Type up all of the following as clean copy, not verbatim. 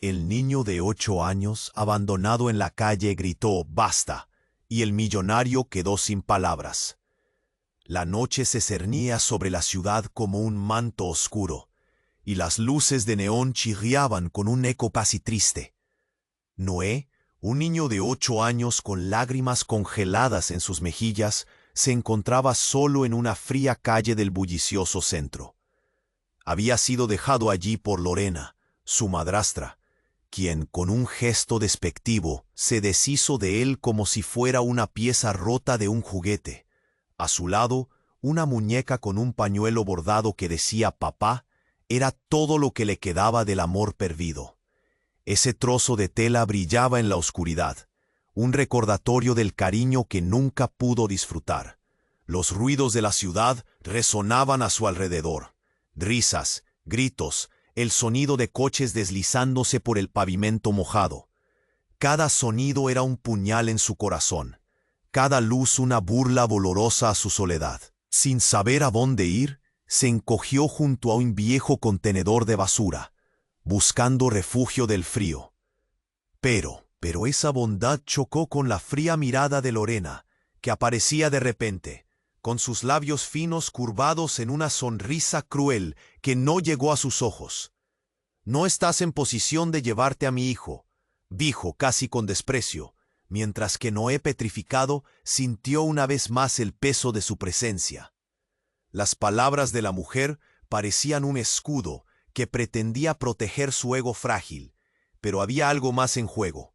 El niño de 8 años, abandonado en la calle, gritó «¡Basta!», y el millonario quedó sin palabras. La noche se cernía sobre la ciudad como un manto oscuro, y las luces de neón chirriaban con un eco casi triste. Noé, un niño de 8 años con lágrimas congeladas en sus mejillas, se encontraba solo en una fría calle del bullicioso centro. Había sido dejado allí por Lorena, su madrastra, quien, con un gesto despectivo, se deshizo de él como si fuera una pieza rota de un juguete. A su lado, una muñeca con un pañuelo bordado que decía «Papá» era todo lo que le quedaba del amor perdido. Ese trozo de tela brillaba en la oscuridad, un recordatorio del cariño que nunca pudo disfrutar. Los ruidos de la ciudad resonaban a su alrededor. Risas, gritos, el sonido de coches deslizándose por el pavimento mojado. Cada sonido era un puñal en su corazón, cada luz una burla dolorosa a su soledad. Sin saber a dónde ir, se encogió junto a un viejo contenedor de basura, buscando refugio del frío. Pero esa bondad chocó con la fría mirada de Lorena, que aparecía de repente, con sus labios finos curvados en una sonrisa cruel que no llegó a sus ojos. «No estás en posición de llevarte a mi hijo», dijo casi con desprecio, mientras que Noé, petrificado, sintió una vez más el peso de su presencia. Las palabras de la mujer parecían un escudo que pretendía proteger su ego frágil, pero había algo más en juego,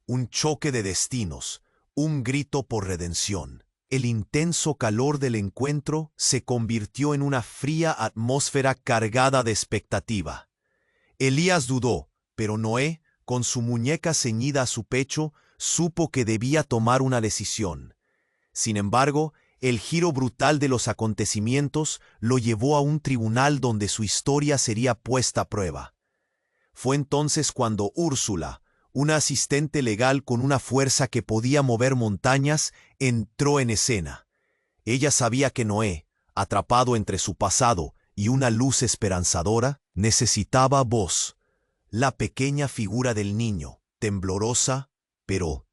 un choque de destinos, un grito por redención. El intenso calor del encuentro se convirtió en una fría atmósfera cargada de expectativa. Elías dudó, pero Noé, con su muñeca ceñida a su pecho, supo que debía tomar una decisión. Sin embargo, el giro brutal de los acontecimientos lo llevó a un tribunal donde su historia sería puesta a prueba. Fue entonces cuando Úrsula, una asistente legal con una fuerza que podía mover montañas, entró en escena. Ella sabía que Noé, atrapado entre su pasado y una luz esperanzadora, necesitaba voz. La pequeña figura del niño, temblorosa, pero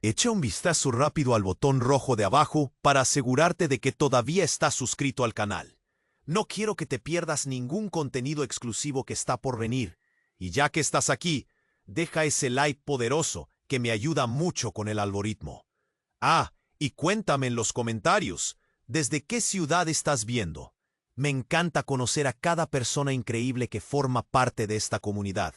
echa un vistazo rápido al botón rojo de abajo para asegurarte de que todavía estás suscrito al canal. No quiero que te pierdas ningún contenido exclusivo que está por venir. Y ya que estás aquí, deja ese like poderoso que me ayuda mucho con el algoritmo. Y cuéntame en los comentarios, ¿desde qué ciudad estás viendo? Me encanta conocer a cada persona increíble que forma parte de esta comunidad.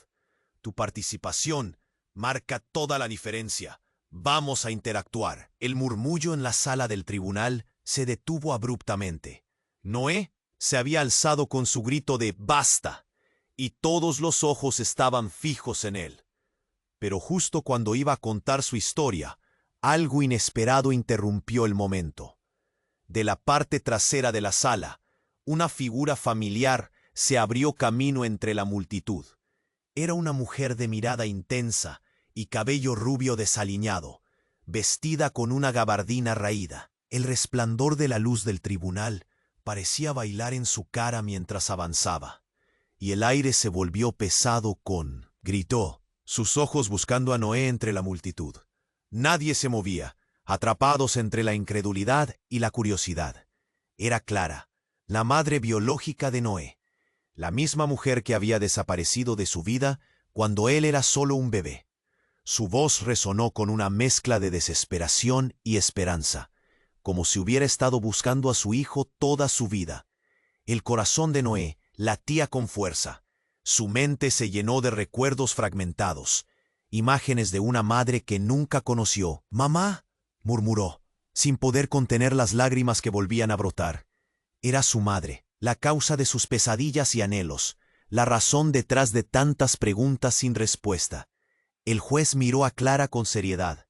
Tu participación marca toda la diferencia. Vamos a interactuar. El murmullo en la sala del tribunal se detuvo abruptamente. Noé se había alzado con su grito de «¡Basta!», y todos los ojos estaban fijos en él. Pero justo cuando iba a contar su historia, algo inesperado interrumpió el momento. De la parte trasera de la sala, una figura familiar se abrió camino entre la multitud. Era una mujer de mirada intensa y cabello rubio desaliñado, vestida con una gabardina raída. El resplandor de la luz del tribunal parecía bailar en su cara mientras avanzaba, y el aire se volvió pesado gritó, sus ojos buscando a Noé entre la multitud. Nadie se movía, atrapados entre la incredulidad y la curiosidad. Era Clara, la madre biológica de Noé, la misma mujer que había desaparecido de su vida cuando él era solo un bebé. Su voz resonó con una mezcla de desesperación y esperanza, como si hubiera estado buscando a su hijo toda su vida. El corazón de Noé latía con fuerza. Su mente se llenó de recuerdos fragmentados, imágenes de una madre que nunca conoció. «Mamá», murmuró, sin poder contener las lágrimas que volvían a brotar. Era su madre, la causa de sus pesadillas y anhelos, la razón detrás de tantas preguntas sin respuesta. El juez miró a Clara con seriedad.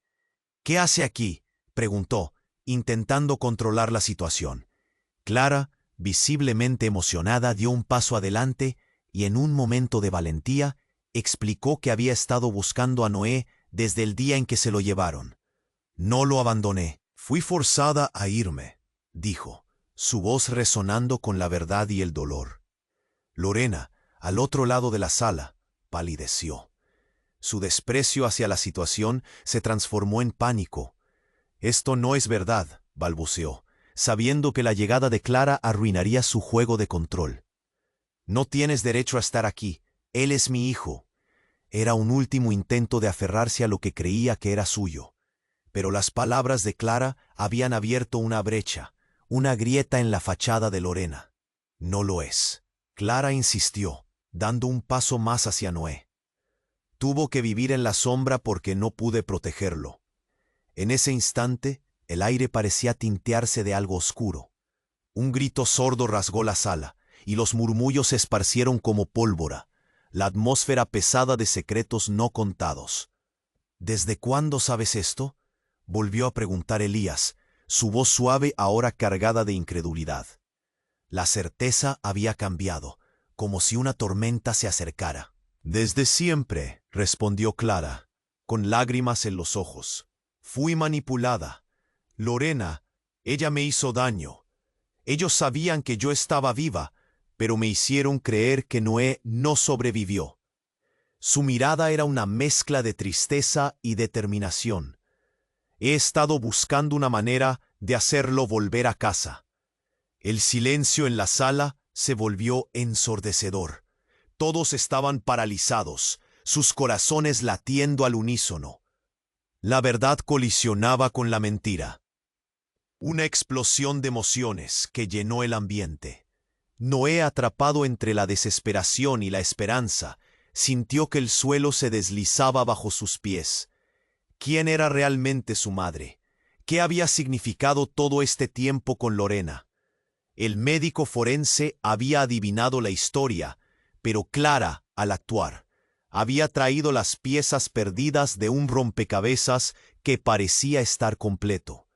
«¿Qué hace aquí?», preguntó, intentando controlar la situación. Clara, visiblemente emocionada, dio un paso adelante y en un momento de valentía explicó que había estado buscando a Noé desde el día en que se lo llevaron. «No lo abandoné, fui forzada a irme», dijo, su voz resonando con la verdad y el dolor. Lorena, al otro lado de la sala, palideció. Su desprecio hacia la situación se transformó en pánico. «Esto no es verdad», balbuceó, sabiendo que la llegada de Clara arruinaría su juego de control. «No tienes derecho a estar aquí. Él es mi hijo». Era un último intento de aferrarse a lo que creía que era suyo. Pero las palabras de Clara habían abierto una brecha, una grieta en la fachada de Lorena. «No lo es». Clara insistió, dando un paso más hacia Noé. «Tuvo que vivir en la sombra porque no pude protegerlo». En ese instante, el aire parecía tintearse de algo oscuro. Un grito sordo rasgó la sala, y los murmullos se esparcieron como pólvora, la atmósfera pesada de secretos no contados. «¿Desde cuándo sabes esto?», volvió a preguntar Elías, su voz suave ahora cargada de incredulidad. La certeza había cambiado, como si una tormenta se acercara. «Desde siempre», respondió Clara, con lágrimas en los ojos. «Fui manipulada. Lorena, ella me hizo daño. Ellos sabían que yo estaba viva, pero me hicieron creer que Noé no sobrevivió». Su mirada era una mezcla de tristeza y determinación. «He estado buscando una manera de hacerlo volver a casa». El silencio en la sala se volvió ensordecedor. Todos estaban paralizados, sus corazones latiendo al unísono. La verdad colisionaba con la mentira. Una explosión de emociones que llenó el ambiente. Noé, atrapado entre la desesperación y la esperanza, sintió que el suelo se deslizaba bajo sus pies. ¿Quién era realmente su madre? ¿Qué había significado todo este tiempo con Lorena? El médico forense había adivinado la historia, pero Clara, al actuar, había traído las piezas perdidas de un rompecabezas que parecía estar completo.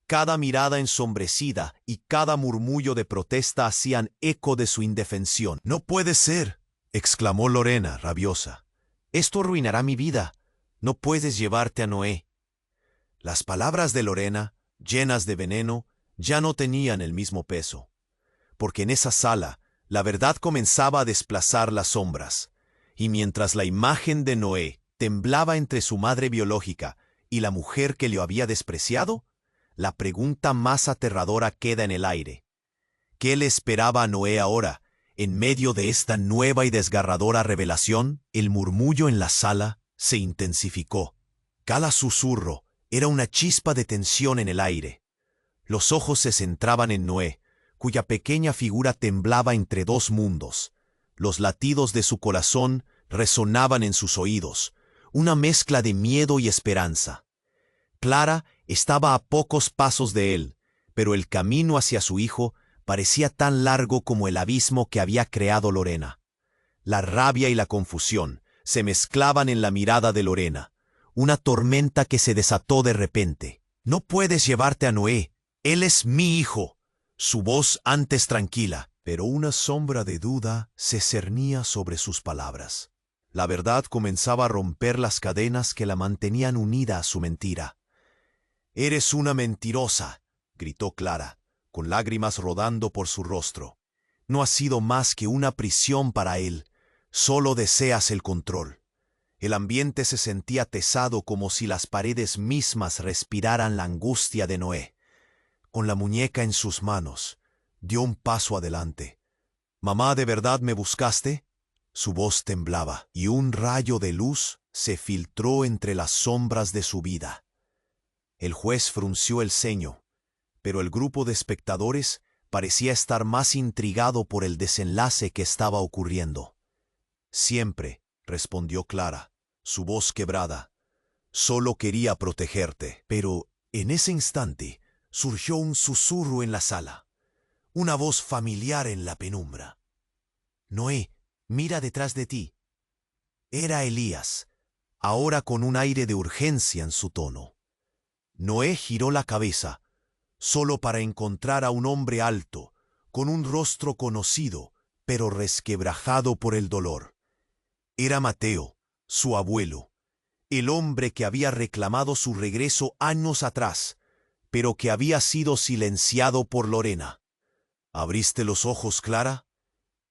Cada mirada ensombrecida y cada murmullo de protesta hacían eco de su indefensión. «No puede ser», exclamó Lorena, rabiosa. «Esto arruinará mi vida. No puedes llevarte a Noé». Las palabras de Lorena, llenas de veneno, ya no tenían el mismo peso. Porque en esa sala, la verdad comenzaba a desplazar las sombras. Y mientras la imagen de Noé temblaba entre su madre biológica y la mujer que le había despreciado, la pregunta más aterradora queda en el aire. ¿Qué le esperaba a Noé ahora, en medio de esta nueva y desgarradora revelación? El murmullo en la sala se intensificó. Cada susurro era una chispa de tensión en el aire. Los ojos se centraban en Noé, cuya pequeña figura temblaba entre dos mundos. Los latidos de su corazón resonaban en sus oídos, una mezcla de miedo y esperanza. Clara estaba a pocos pasos de él, pero el camino hacia su hijo parecía tan largo como el abismo que había creado Lorena. La rabia y la confusión se mezclaban en la mirada de Lorena, una tormenta que se desató de repente. «No puedes llevarte a Noé. Él es mi hijo». Su voz antes tranquila, pero una sombra de duda se cernía sobre sus palabras. La verdad comenzaba a romper las cadenas que la mantenían unida a su mentira. «Eres una mentirosa», gritó Clara, con lágrimas rodando por su rostro. «No ha sido más que una prisión para él. Solo deseas el control». El ambiente se sentía pesado, como si las paredes mismas respiraran la angustia de Noé. Con la muñeca en sus manos, dio un paso adelante. «Mamá, ¿de verdad me buscaste?». Su voz temblaba, y un rayo de luz se filtró entre las sombras de su vida. El juez frunció el ceño, pero el grupo de espectadores parecía estar más intrigado por el desenlace que estaba ocurriendo. «Siempre», respondió Clara, su voz quebrada. «Solo quería protegerte». Pero en ese instante surgió un susurro en la sala, una voz familiar en la penumbra. «Noé, mira detrás de ti». Era Elías, ahora con un aire de urgencia en su tono. Noé giró la cabeza, solo para encontrar a un hombre alto, con un rostro conocido, pero resquebrajado por el dolor. Era Mateo, su abuelo, el hombre que había reclamado su regreso años atrás, pero que había sido silenciado por Lorena. «¿Abriste los ojos, Clara?»,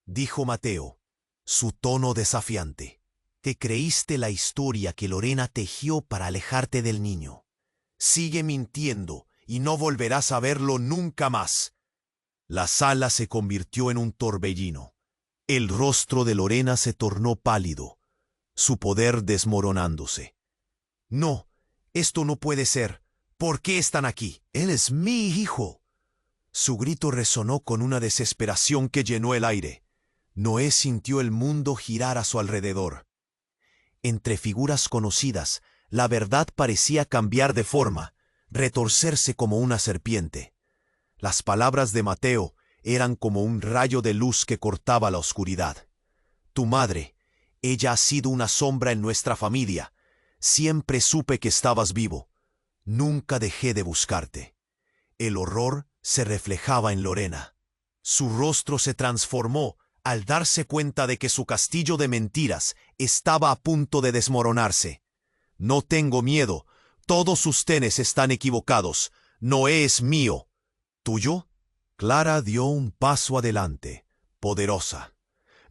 dijo Mateo, su tono desafiante. Te creíste la historia que Lorena tejió para alejarte del niño. Sigue mintiendo y no volverás a verlo nunca más. La sala se convirtió en un torbellino. El rostro de Lorena se tornó pálido, su poder desmoronándose. No, esto no puede ser. ¿Por qué están aquí? Él es mi hijo. Su grito resonó con una desesperación que llenó el aire. Noé sintió el mundo girar a su alrededor. Entre figuras conocidas, la verdad parecía cambiar de forma, retorcerse como una serpiente. Las palabras de Mateo eran como un rayo de luz que cortaba la oscuridad. Tu madre, ella ha sido una sombra en nuestra familia. Siempre supe que estabas vivo. Nunca dejé de buscarte. El horror se reflejaba en Lorena. Su rostro se transformó al darse cuenta de que su castillo de mentiras estaba a punto de desmoronarse. No tengo miedo. Todos ustedes están equivocados. Noé es mío. ¿Tuyo? Clara dio un paso adelante, poderosa.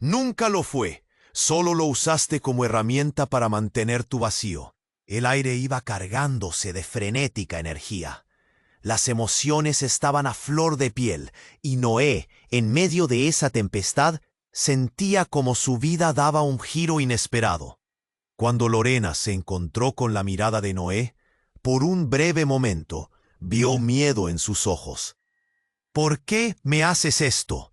Nunca lo fue. Solo lo usaste como herramienta para mantener tu vacío. El aire iba cargándose de frenética energía. Las emociones estaban a flor de piel, y Noé, en medio de esa tempestad, sentía como su vida daba un giro inesperado. Cuando Lorena se encontró con la mirada de Noé, por un breve momento, vio miedo en sus ojos. ¿Por qué me haces esto?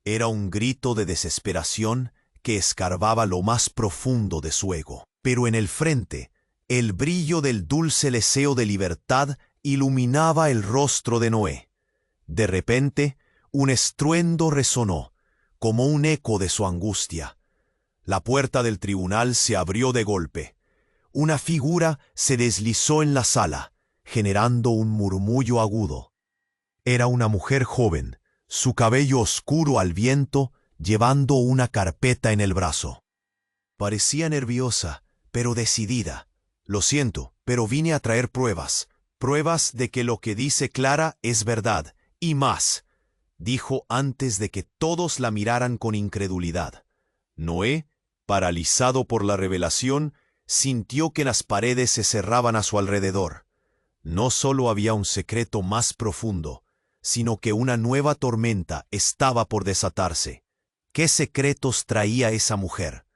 Era un grito de desesperación que escarbaba lo más profundo de su ego. Pero en el frente, el brillo del dulce deseo de libertad iluminaba el rostro de Noé. De repente, un estruendo resonó, como un eco de su angustia. La puerta del tribunal se abrió de golpe. Una figura se deslizó en la sala, generando un murmullo agudo. Era una mujer joven, su cabello oscuro al viento, llevando una carpeta en el brazo. Parecía nerviosa, pero decidida. Lo siento, pero vine a traer pruebas. Pruebas de que lo que dice Clara es verdad, y más, dijo antes de que todos la miraran con incredulidad. Noé, paralizado por la revelación, sintió que las paredes se cerraban a su alrededor. No solo había un secreto más profundo, sino que una nueva tormenta estaba por desatarse. ¿Qué secretos traía esa mujer?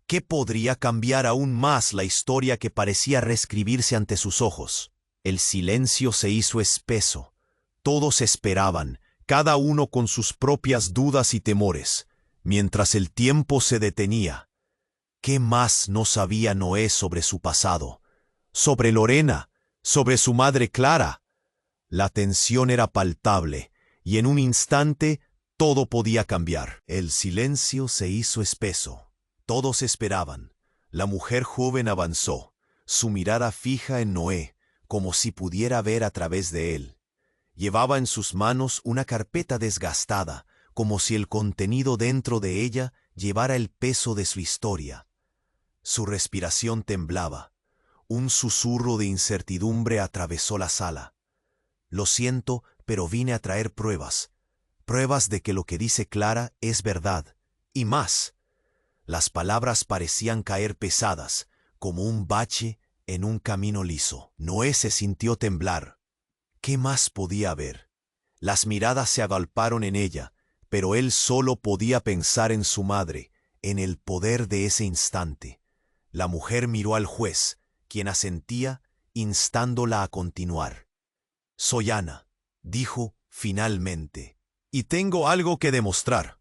¿Qué podría cambiar aún más la historia que parecía reescribirse ante sus ojos? El silencio se hizo espeso. Todos esperaban, cada uno con sus propias dudas y temores, mientras el tiempo se detenía. ¿Qué más no sabía Noé sobre su pasado? Sobre Lorena, sobre su madre Clara. La tensión era palpable, y en un instante todo podía cambiar. El silencio se hizo espeso. Todos esperaban. La mujer joven avanzó, su mirada fija en Noé, como si pudiera ver a través de él. Llevaba en sus manos una carpeta desgastada, como si el contenido dentro de ella llevara el peso de su historia. Su respiración temblaba. Un susurro de incertidumbre atravesó la sala. Lo siento, pero vine a traer pruebas. Pruebas de que lo que dice Clara es verdad. Y más. Las palabras parecían caer pesadas, como un bache en un camino liso. Noé se sintió temblar. ¿Qué más podía haber? Las miradas se agolparon en ella, pero él solo podía pensar en su madre, en el poder de ese instante. La mujer miró al juez, quien asentía, instándola a continuar. «Soy Ana», dijo finalmente, «y tengo algo que demostrar.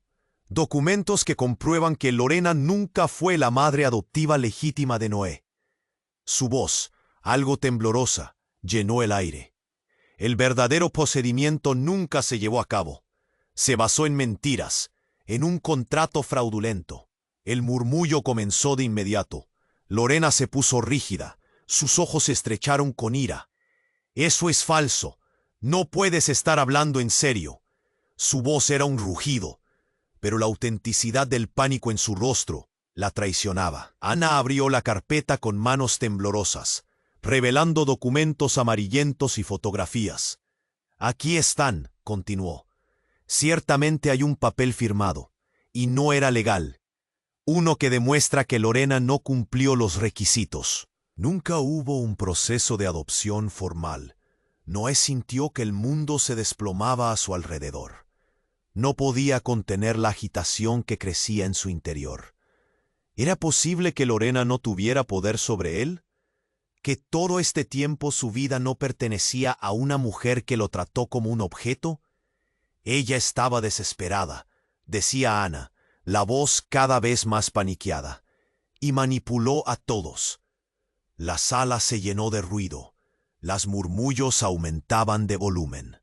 Documentos que comprueban que Lorena nunca fue la madre adoptiva legítima de Noé». Su voz, algo temblorosa, llenó el aire. El verdadero procedimiento nunca se llevó a cabo. Se basó en mentiras, en un contrato fraudulento. El murmullo comenzó de inmediato. Lorena se puso rígida. Sus ojos se estrecharon con ira. «Eso es falso. No puedes estar hablando en serio». Su voz era un rugido, pero la autenticidad del pánico en su rostro la traicionaba. Ana abrió la carpeta con manos temblorosas, revelando documentos amarillentos y fotografías. «Aquí están», continuó. «Ciertamente hay un papel firmado, y no era legal. Uno que demuestra que Lorena no cumplió los requisitos. Nunca hubo un proceso de adopción formal. Noé sintió que el mundo se desplomaba a su alrededor. No podía contener la agitación que crecía en su interior. ¿Era posible que Lorena no tuviera poder sobre él? ¿Que todo este tiempo su vida no pertenecía a una mujer que lo trató como un objeto? Ella estaba desesperada, decía Ana, la voz cada vez más paniqueada, y manipuló a todos. La sala se llenó de ruido. Las murmullos aumentaban de volumen.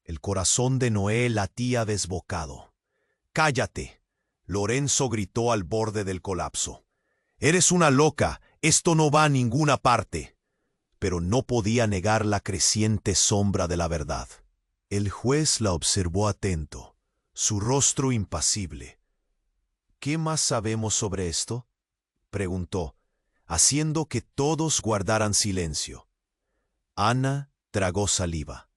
El corazón de Noé latía desbocado. «¡Cállate!», Lorenzo gritó al borde del colapso. «Eres una loca, esto no va a ninguna parte». Pero no podía negar la creciente sombra de la verdad. El juez la observó atento, su rostro impasible. «¿Qué más sabemos sobre esto?», preguntó, haciendo que todos guardaran silencio. Ana tragó saliva.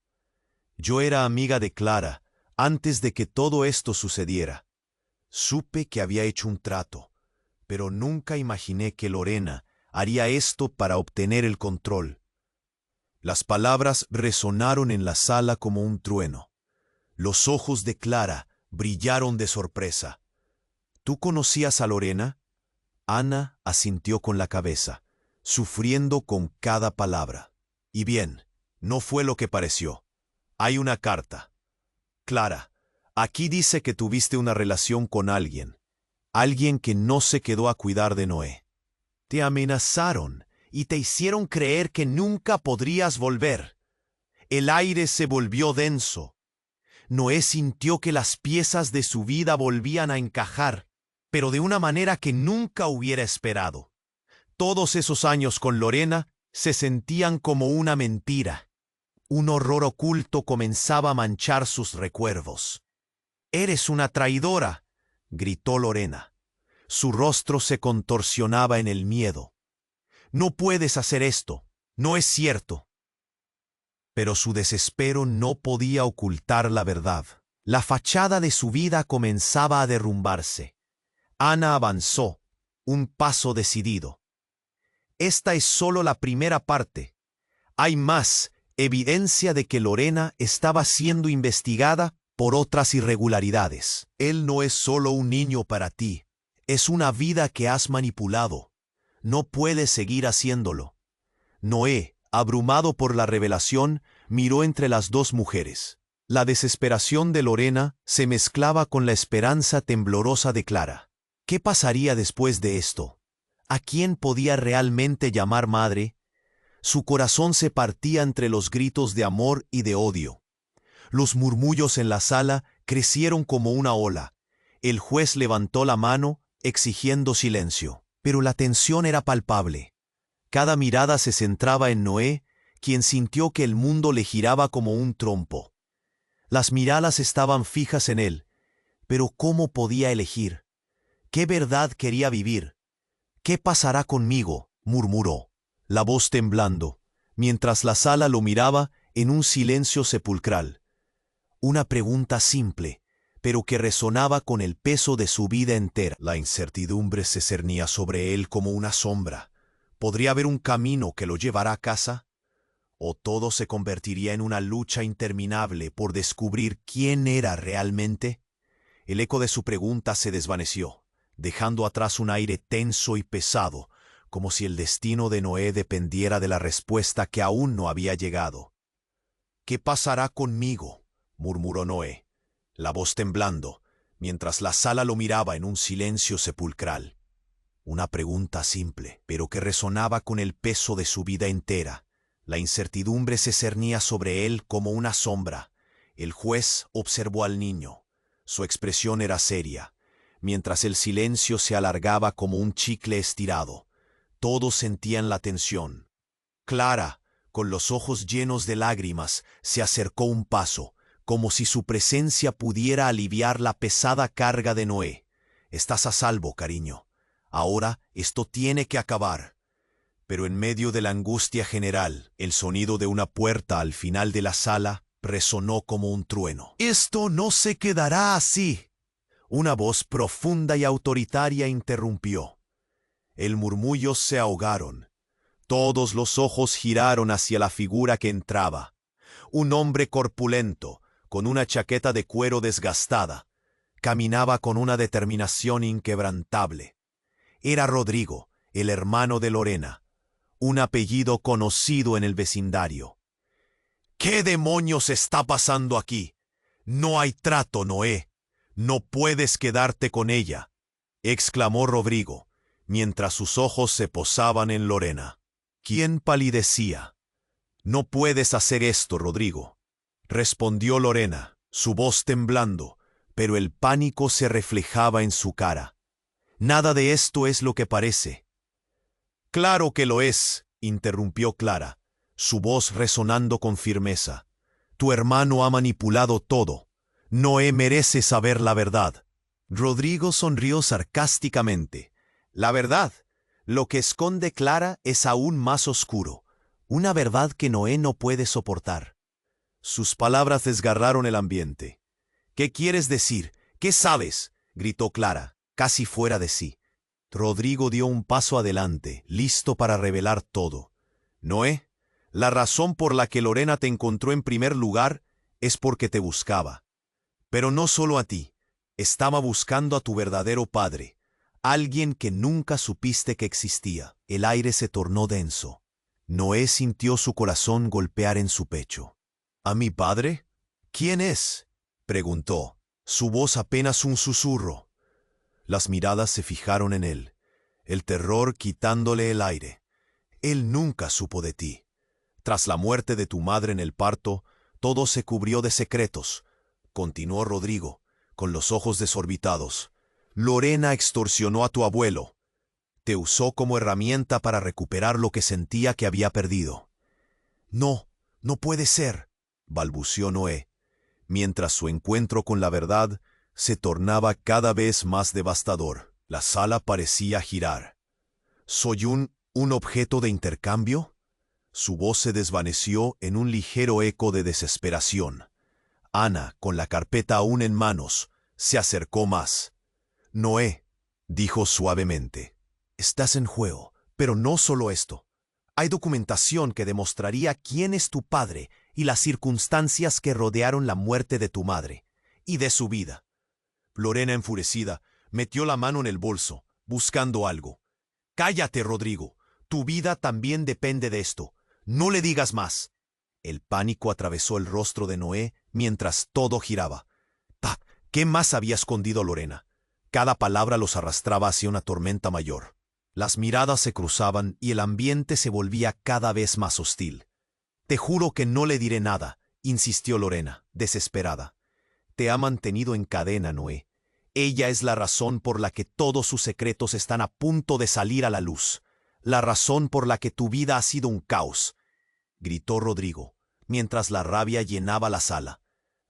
«Yo era amiga de Clara antes de que todo esto sucediera. Supe que había hecho un trato, pero nunca imaginé que Lorena haría esto para obtener el control». Las palabras resonaron en la sala como un trueno. Los ojos de Clara brillaron de sorpresa. «¿Tú conocías a Lorena?». Ana asintió con la cabeza, sufriendo con cada palabra. «Y bien, no fue lo que pareció. Hay una carta. Clara, aquí dice que tuviste una relación con alguien que no se quedó a cuidar de Noé. Te amenazaron y te hicieron creer que nunca podrías volver». El aire se volvió denso. Noé sintió que las piezas de su vida volvían a encajar, pero de una manera que nunca hubiera esperado. Todos esos años con Lorena se sentían como una mentira. Un horror oculto comenzaba a manchar sus recuerdos. «Eres una traidora», gritó Lorena. Su rostro se contorsionaba en el miedo. «No puedes hacer esto, no es cierto». Pero su desespero no podía ocultar la verdad. La fachada de su vida comenzaba a derrumbarse. Ana avanzó, un paso decidido. «Esta es solo la primera parte. Hay más, evidencia de que Lorena estaba siendo investigada por otras irregularidades. Él no es solo un niño para ti, es una vida que has manipulado. No puedes seguir haciéndolo». Noé, abrumado por la revelación, miró entre las dos mujeres. La desesperación de Lorena se mezclaba con la esperanza temblorosa de Clara. ¿Qué pasaría después de esto? ¿A quién podía realmente llamar madre? Su corazón se partía entre los gritos de amor y de odio. Los murmullos en la sala crecieron como una ola. El juez levantó la mano, exigiendo silencio. Pero la tensión era palpable. Cada mirada se centraba en Noé, quien sintió que el mundo le giraba como un trompo. Las miradas estaban fijas en él, pero ¿cómo podía elegir? ¿Qué verdad quería vivir? «¿Qué pasará conmigo?», murmuró, la voz temblando, mientras la sala lo miraba en un silencio sepulcral. Una pregunta simple, pero que resonaba con el peso de su vida entera. La incertidumbre se cernía sobre él como una sombra. ¿Podría haber un camino que lo llevara a casa? ¿O todo se convertiría en una lucha interminable por descubrir quién era realmente? El eco de su pregunta se desvaneció, dejando atrás un aire tenso y pesado, como si el destino de Noé dependiera de la respuesta que aún no había llegado. «¿Qué pasará conmigo?», murmuró Noé, la voz temblando, mientras la sala lo miraba en un silencio sepulcral. Una pregunta simple, pero que resonaba con el peso de su vida entera. La incertidumbre se cernía sobre él como una sombra. El juez observó al niño. Su expresión era seria, mientras el silencio se alargaba como un chicle estirado. Todos sentían la tensión. Clara, con los ojos llenos de lágrimas, se acercó un paso, como si su presencia pudiera aliviar la pesada carga de Noé. «Estás a salvo, cariño. Ahora esto tiene que acabar». Pero en medio de la angustia general, el sonido de una puerta al final de la sala resonó como un trueno. «Esto no se quedará así». Una voz profunda y autoritaria interrumpió. El murmullo se ahogaron. Todos los ojos giraron hacia la figura que entraba. Un hombre corpulento, con una chaqueta de cuero desgastada, caminaba con una determinación inquebrantable. Era Rodrigo, el hermano de Lorena, un apellido conocido en el vecindario. ¿Qué demonios está pasando aquí? No hay trato, Noé. No puedes quedarte con ella, exclamó Rodrigo, mientras sus ojos se posaban en Lorena. ¿Quién palidecía? No puedes hacer esto, Rodrigo, respondió Lorena, su voz temblando, pero el pánico se reflejaba en su cara. Nada de esto es lo que parece. Claro que lo es, interrumpió Clara, su voz resonando con firmeza. Tu hermano ha manipulado todo. Noé merece saber la verdad. Rodrigo sonrió sarcásticamente. La verdad, lo que esconde Clara es aún más oscuro. Una verdad que Noé no puede soportar. Sus palabras desgarraron el ambiente. ¿Qué quieres decir? ¿Qué sabes? Gritó Clara, casi fuera de sí. Rodrigo dio un paso adelante, listo para revelar todo. Noé, la razón por la que Lorena te encontró en primer lugar es porque te buscaba. Pero no solo a ti, estaba buscando a tu verdadero padre, alguien que nunca supiste que existía. El aire se tornó denso. Noé sintió su corazón golpear en su pecho. ¿A mi padre? ¿Quién es?, preguntó, su voz apenas un susurro. Las miradas se fijaron en él, el terror quitándole el aire. Él nunca supo de ti. Tras la muerte de tu madre en el parto, todo se cubrió de secretos, continuó Rodrigo, con los ojos desorbitados. Lorena extorsionó a tu abuelo. Te usó como herramienta para recuperar lo que sentía que había perdido. No, no puede ser, balbució Noé, mientras su encuentro con la verdad se tornaba cada vez más devastador. La sala parecía girar. ¿Soy un objeto de intercambio? Su voz se desvaneció en un ligero eco de desesperación. Ana, con la carpeta aún en manos, se acercó más. Noé, dijo suavemente, estás en juego, pero no solo esto. Hay documentación que demostraría quién es tu padre y las circunstancias que rodearon la muerte de tu madre y de su vida. Lorena, enfurecida, metió la mano en el bolso, buscando algo. Cállate, Rodrigo. Tu vida también depende de esto. No le digas más. El pánico atravesó el rostro de Noé mientras todo giraba. ¿Qué más había escondido Lorena? Cada palabra los arrastraba hacia una tormenta mayor. Las miradas se cruzaban y el ambiente se volvía cada vez más hostil. Te juro que no le diré nada, insistió Lorena, desesperada. Te ha mantenido en cadena, Noé. Ella es la razón por la que todos sus secretos están a punto de salir a la luz. La razón por la que tu vida ha sido un caos, gritó Rodrigo, mientras la rabia llenaba la sala.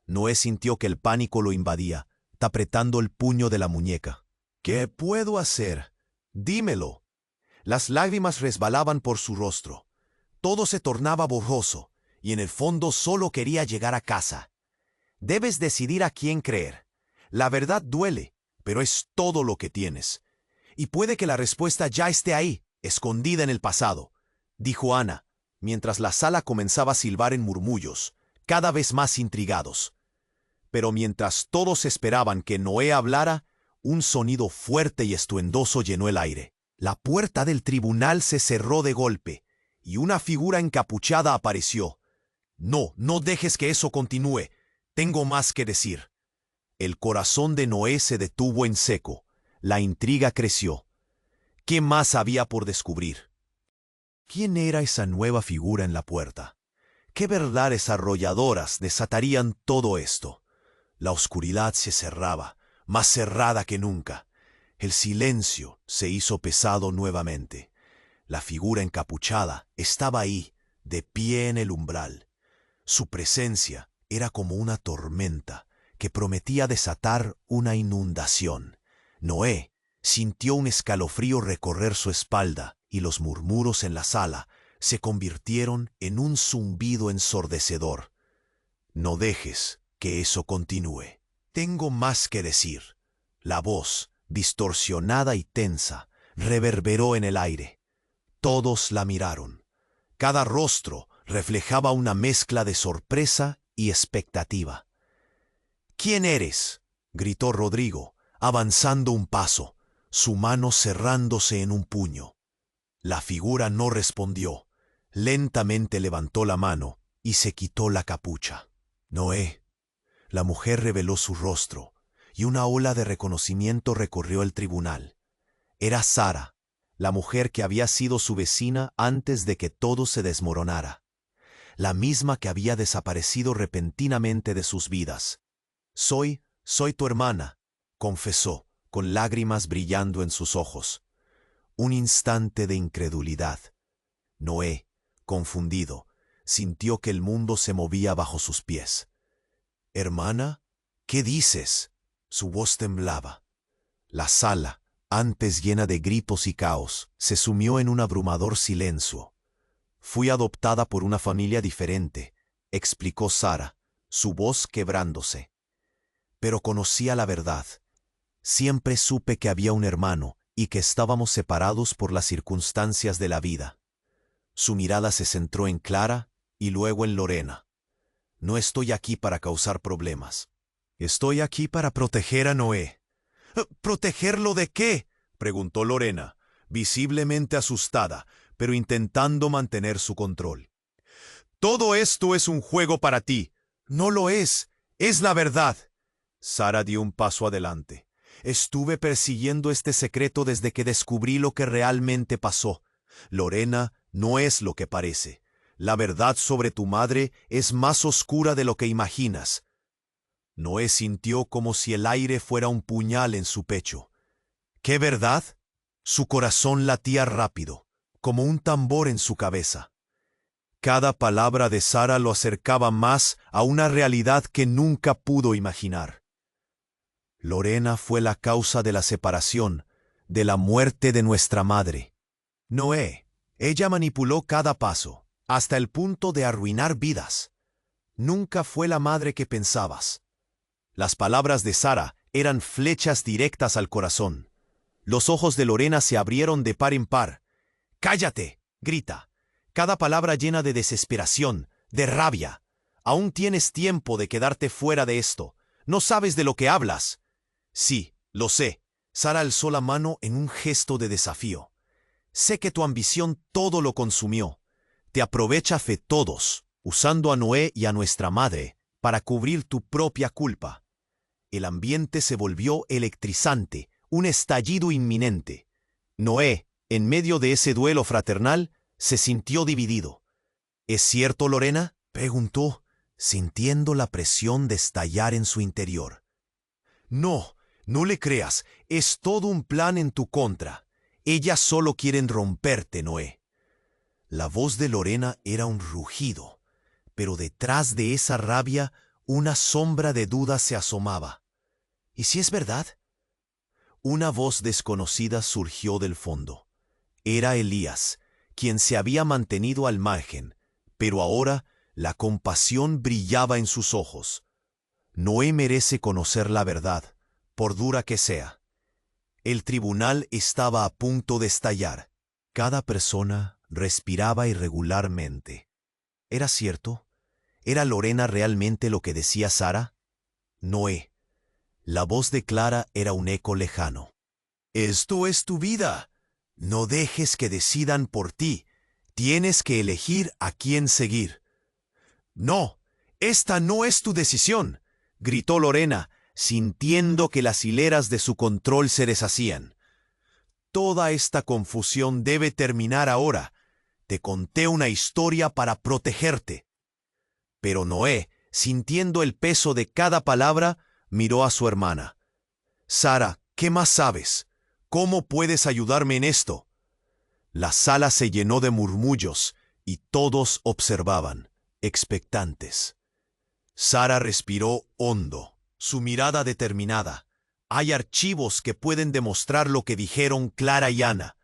Noé sintió que el pánico lo invadía, apretando el puño de la muñeca. ¿Qué puedo hacer? Dímelo. Las lágrimas resbalaban por su rostro. Todo se tornaba borroso, y en el fondo solo quería llegar a casa. Debes decidir a quién creer. La verdad duele, pero es todo lo que tienes. Y puede que la respuesta ya esté ahí, escondida en el pasado, dijo Ana, mientras la sala comenzaba a silbar en murmullos, cada vez más intrigados. Pero mientras todos esperaban que Noé hablara, un sonido fuerte y estruendoso llenó el aire. La puerta del tribunal se cerró de golpe, y una figura encapuchada apareció. No, no dejes que eso continúe. Tengo más que decir. El corazón de Noé se detuvo en seco. La intriga creció. ¿Qué más había por descubrir? ¿Quién era esa nueva figura en la puerta? ¿Qué verdades arrolladoras desatarían todo esto? La oscuridad se cerraba, más cerrada que nunca. El silencio se hizo pesado nuevamente. La figura encapuchada estaba ahí, de pie en el umbral. Su presencia era como una tormenta que prometía desatar una inundación. Noé sintió un escalofrío recorrer su espalda y los murmuros en la sala se convirtieron en un zumbido ensordecedor. No dejes que eso continúe. Tengo más que decir. La voz, distorsionada y tensa, reverberó en el aire. Todos la miraron. Cada rostro reflejaba una mezcla de sorpresa y expectativa. «¿Quién eres?», gritó Rodrigo, avanzando un paso, su mano cerrándose en un puño. La figura no respondió. Lentamente levantó la mano y se quitó la capucha. «Noé». La mujer reveló su rostro, y una ola de reconocimiento recorrió el tribunal. Era Sara, la mujer que había sido su vecina antes de que todo se desmoronara. La misma que había desaparecido repentinamente de sus vidas. Soy tu hermana», confesó, con lágrimas brillando en sus ojos. Un instante de incredulidad. Noé, confundido, sintió que el mundo se movía bajo sus pies. «¿Hermana? ¿Qué dices?». Su voz temblaba. La sala, antes llena de gritos y caos, se sumió en un abrumador silencio. «Fui adoptada por una familia diferente», explicó Sara, su voz quebrándose. «Pero conocía la verdad. Siempre supe que había un hermano y que estábamos separados por las circunstancias de la vida». Su mirada se centró en Clara y luego en Lorena. «No estoy aquí para causar problemas. Estoy aquí para proteger a Noé». «¿Protegerlo de qué?», preguntó Lorena, visiblemente asustada, pero intentando mantener su control. «Todo esto es un juego para ti». «No lo es la verdad». Sara dio un paso adelante. «Estuve persiguiendo este secreto desde que descubrí lo que realmente pasó. Lorena, no es lo que parece. La verdad sobre tu madre es más oscura de lo que imaginas». Noé sintió como si el aire fuera un puñal en su pecho. «¿Qué verdad?». Su corazón latía rápido, como un tambor en su cabeza. Cada palabra de Sara lo acercaba más a una realidad que nunca pudo imaginar. «Lorena fue la causa de la separación, de la muerte de nuestra madre». «Noé, ella manipuló cada paso, hasta el punto de arruinar vidas. Nunca fue la madre que pensabas». Las palabras de Sara eran flechas directas al corazón. Los ojos de Lorena se abrieron de par en par. «¡Cállate!», grita. Cada palabra llena de desesperación, de rabia. «Aún tienes tiempo de quedarte fuera de esto. No sabes de lo que hablas». «Sí, lo sé». Sara alzó la mano en un gesto de desafío. «Sé que tu ambición todo lo consumió. Te aprovechas de todos, usando a Noé y a nuestra madre para cubrir tu propia culpa». El ambiente se volvió electrizante, un estallido inminente. Noé, en medio de ese duelo fraternal, se sintió dividido. «¿Es cierto, Lorena?», preguntó, sintiendo la presión de estallar en su interior. «No, no le creas, es todo un plan en tu contra. Ellas solo quieren romperte, Noé». La voz de Lorena era un rugido, pero detrás de esa rabia una sombra de duda se asomaba. «¿Y si es verdad?». Una voz desconocida surgió del fondo. Era Elías, quien se había mantenido al margen, pero ahora la compasión brillaba en sus ojos. «Noé merece conocer la verdad, por dura que sea». El tribunal estaba a punto de estallar. Cada persona respiraba irregularmente. ¿Era cierto? ¿Era Lorena realmente lo que decía Sara? «Noé». La voz de Clara era un eco lejano. «Esto es tu vida. No dejes que decidan por ti. Tienes que elegir a quién seguir». «No, esta no es tu decisión», gritó Lorena, sintiendo que las hileras de su control se deshacían. «Toda esta confusión debe terminar ahora. Te conté una historia para protegerte». Pero Noé, sintiendo el peso de cada palabra, miró a su hermana. «Sara, ¿qué más sabes? ¿Cómo puedes ayudarme en esto?». La sala se llenó de murmullos y todos observaban, expectantes. Sara respiró hondo, su mirada determinada. «Hay archivos que pueden demostrar lo que dijeron Clara y Ana.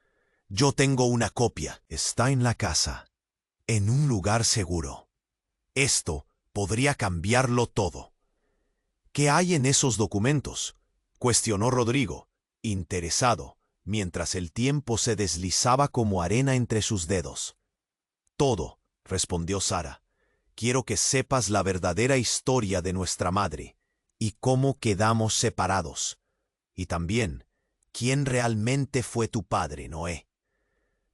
Yo tengo una copia. Está en la casa, en un lugar seguro. Esto podría cambiarlo todo». «¿Qué hay en esos documentos? cuestionó Rodrigo, interesado, mientras el tiempo se deslizaba como arena entre sus dedos. Todo, respondió Sara. Quiero que sepas la verdadera historia de nuestra madre y cómo quedamos separados. Y también, quién realmente fue tu padre, Noé.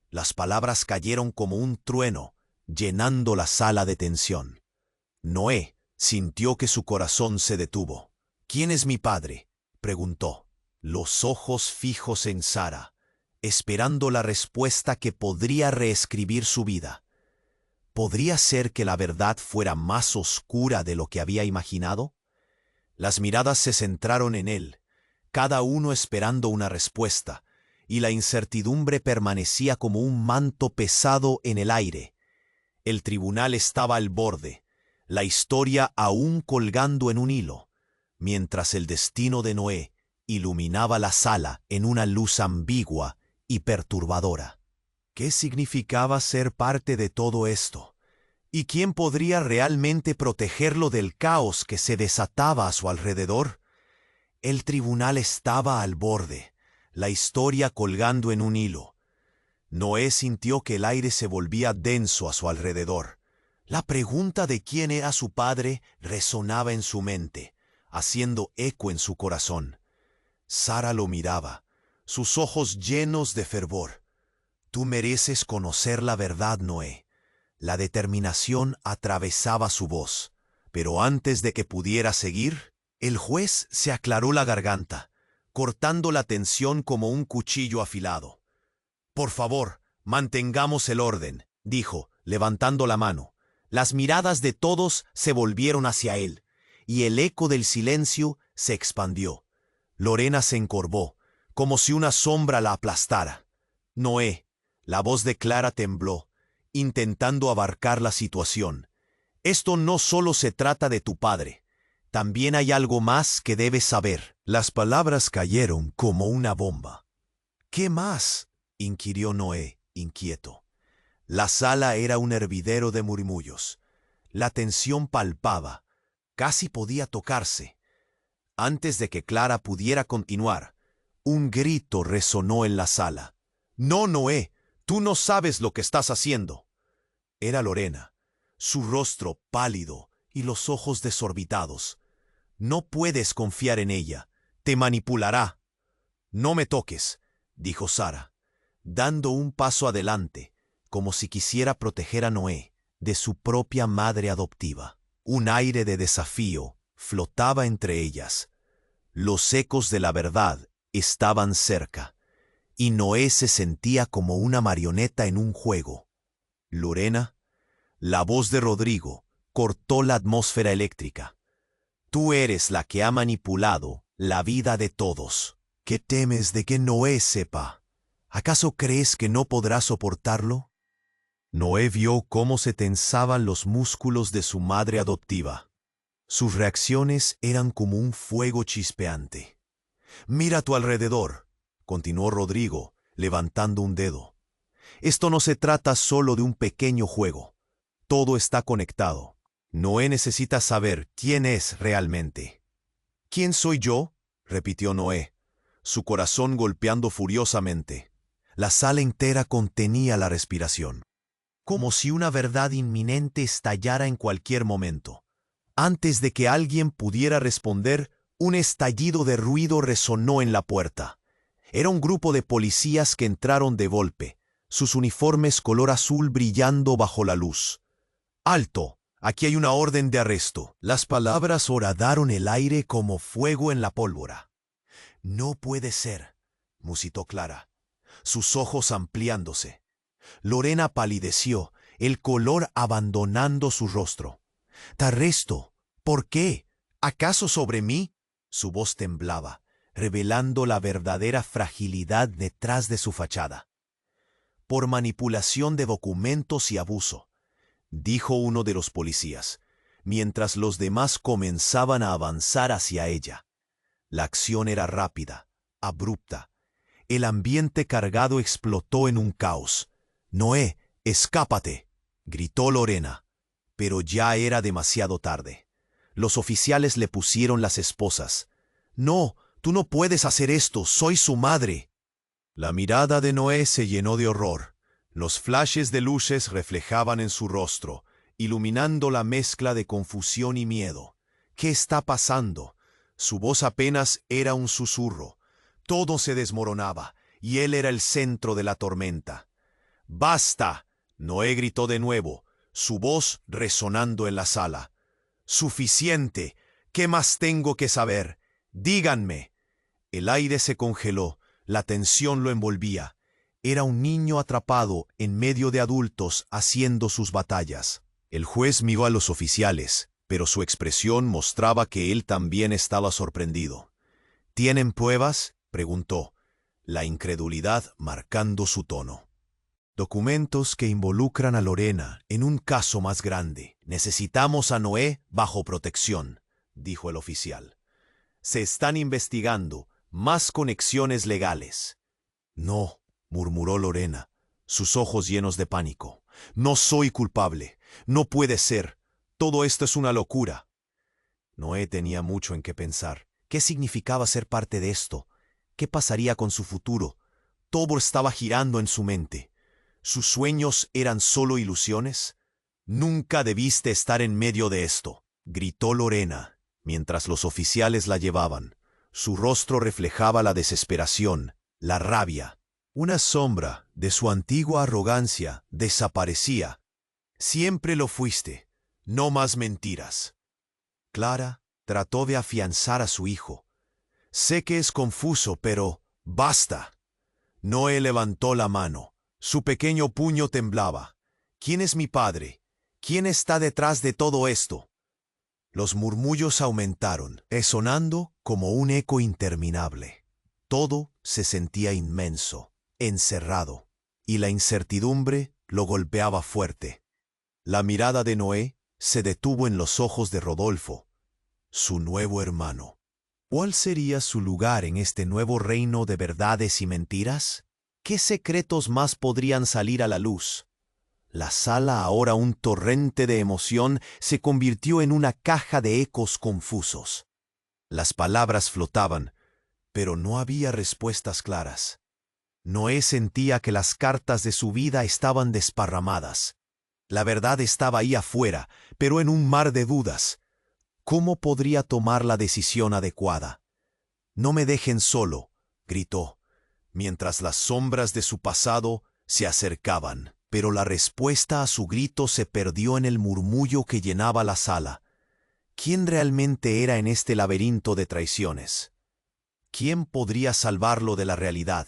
Las palabras cayeron como un trueno, llenando la sala de tensión. Noé sintió que su corazón se detuvo. ¿Quién es mi padre?, preguntó, los ojos fijos en Sara, esperando la respuesta que podría reescribir su vida. ¿Podría ser que la verdad fuera más oscura de lo que había imaginado? Las miradas se centraron en él, cada uno esperando una respuesta, y la incertidumbre permanecía como un manto pesado en el aire. El tribunal estaba al borde, la historia aún colgando en un hilo, mientras el destino de Noé iluminaba la sala en una luz ambigua y perturbadora. ¿Qué significaba ser parte de todo esto? ¿Y quién podría realmente protegerlo del caos que se desataba a su alrededor? El tribunal estaba al borde, la historia colgando en un hilo. Noé sintió que el aire se volvía denso a su alrededor. La pregunta de quién era su padre resonaba en su mente, haciendo eco en su corazón. Sara lo miraba, sus ojos llenos de fervor. Tú mereces conocer la verdad, Noé. La determinación atravesaba su voz, pero antes de que pudiera seguir, el juez se aclaró la garganta, cortando la tensión como un cuchillo afilado. Por favor, mantengamos el orden, dijo, levantando la mano. Las miradas de todos se volvieron hacia él, y el eco del silencio se expandió. Lorena se encorvó, como si una sombra la aplastara. Noé, la voz de Clara tembló, intentando abarcar la situación. Esto no solo se trata de tu padre. También hay algo más que debes saber. Las palabras cayeron como una bomba. ¿Qué más?, inquirió Noé, inquieto. La sala era un hervidero de murmullos. La tensión palpaba, casi podía tocarse. Antes de que Clara pudiera continuar, un grito resonó en la sala. «¡No, Noé! ¡Tú no sabes lo que estás haciendo!». Era Lorena, su rostro pálido y los ojos desorbitados. «No puedes confiar en ella. Te manipulará». «No me toques», dijo Sara, dando un paso adelante, como si quisiera proteger a Noé de su propia madre adoptiva. Un aire de desafío flotaba entre ellas. Los ecos de la verdad estaban cerca, y Noé se sentía como una marioneta en un juego. Lorena, la voz de Rodrigo, cortó la atmósfera eléctrica. «Tú eres la que ha manipulado la vida de todos. ¿Qué temes de que Noé sepa? ¿Acaso crees que no podrá soportarlo?». Noé vio cómo se tensaban los músculos de su madre adoptiva. Sus reacciones eran como un fuego chispeante. «Mira a tu alrededor», continuó Rodrigo, levantando un dedo. «Esto no se trata solo de un pequeño juego. Todo está conectado. Noé necesita saber quién es realmente». «¿Quién soy yo?», repitió Noé, su corazón golpeando furiosamente. La sala entera contenía la respiración, como si una verdad inminente estallara en cualquier momento. Antes de que alguien pudiera responder, un estallido de ruido resonó en la puerta. Era un grupo de policías que entraron de golpe, sus uniformes color azul brillando bajo la luz. «¡Alto! Aquí hay una orden de arresto». Las palabras horadaron el aire como fuego en la pólvora. «No puede ser», musitó Clara, sus ojos ampliándose. Lorena palideció, el color abandonando su rostro. «Te arresto. ¿Por qué? ¿Acaso sobre mí?». Su voz temblaba, revelando la verdadera fragilidad detrás de su fachada. «Por manipulación de documentos y abuso», dijo uno de los policías, mientras los demás comenzaban a avanzar hacia ella. La acción era rápida, abrupta. El ambiente cargado explotó en un caos. «Noé, escápate», gritó Lorena, pero ya era demasiado tarde. Los oficiales le pusieron las esposas. «No, Tú no puedes hacer esto, soy su madre. La mirada de Noé se llenó de horror. Los flashes de luces reflejaban en su rostro, iluminando la mezcla de confusión y miedo. ¿Qué está pasando? Su voz apenas era un susurro. Todo se desmoronaba, y él era el centro de la tormenta. ¡Basta! Noé gritó de nuevo, su voz resonando en la sala. ¡Suficiente! ¿Qué más tengo que saber? ¡Díganme! El aire se congeló, la tensión lo envolvía. Era un niño atrapado en medio de adultos haciendo sus batallas. El juez miró a los oficiales, pero su expresión mostraba que él también estaba sorprendido. ¿Tienen pruebas?, preguntó, la incredulidad marcando su tono. Documentos que involucran a Lorena en un caso más grande. Necesitamos a Noé bajo protección, dijo el oficial. Se están investigando más conexiones legales. No, murmuró Lorena, sus ojos llenos de pánico. No soy culpable. No puede ser. Todo esto es una locura. Noé tenía mucho en qué pensar. ¿Qué significaba ser parte de esto? ¿Qué pasaría con su futuro? Todo estaba girando en su mente. ¿Sus sueños eran solo ilusiones? Nunca debiste estar en medio de esto, gritó Lorena, mientras los oficiales la llevaban. Su rostro reflejaba la desesperación, la rabia. Una sombra de su antigua arrogancia desaparecía. Siempre lo fuiste. No más mentiras. Clara trató de afianzar a su hijo. Sé que es confuso, pero ¡basta! Noé levantó la mano. Su pequeño puño temblaba. ¿Quién es mi padre? ¿Quién está detrás de todo esto? Los murmullos aumentaron, resonando como un eco interminable. Todo se sentía inmenso, encerrado, y la incertidumbre lo golpeaba fuerte. La mirada de Noé se detuvo en los ojos de Rodolfo, su nuevo hermano. ¿Cuál sería su lugar en este nuevo reino de verdades y mentiras? ¿Qué secretos más podrían salir a la luz? La sala, ahora un torrente de emoción, se convirtió en una caja de ecos confusos. Las palabras flotaban, pero no había respuestas claras. Noé sentía que las cartas de su vida estaban desparramadas. La verdad estaba ahí afuera, pero en un mar de dudas. ¿Cómo podría tomar la decisión adecuada? «No me dejen solo», gritó, mientras las sombras de su pasado se acercaban. Pero la respuesta a su grito se perdió en el murmullo que llenaba la sala. ¿Quién realmente era en este laberinto de traiciones? ¿Quién podría salvarlo de la realidad?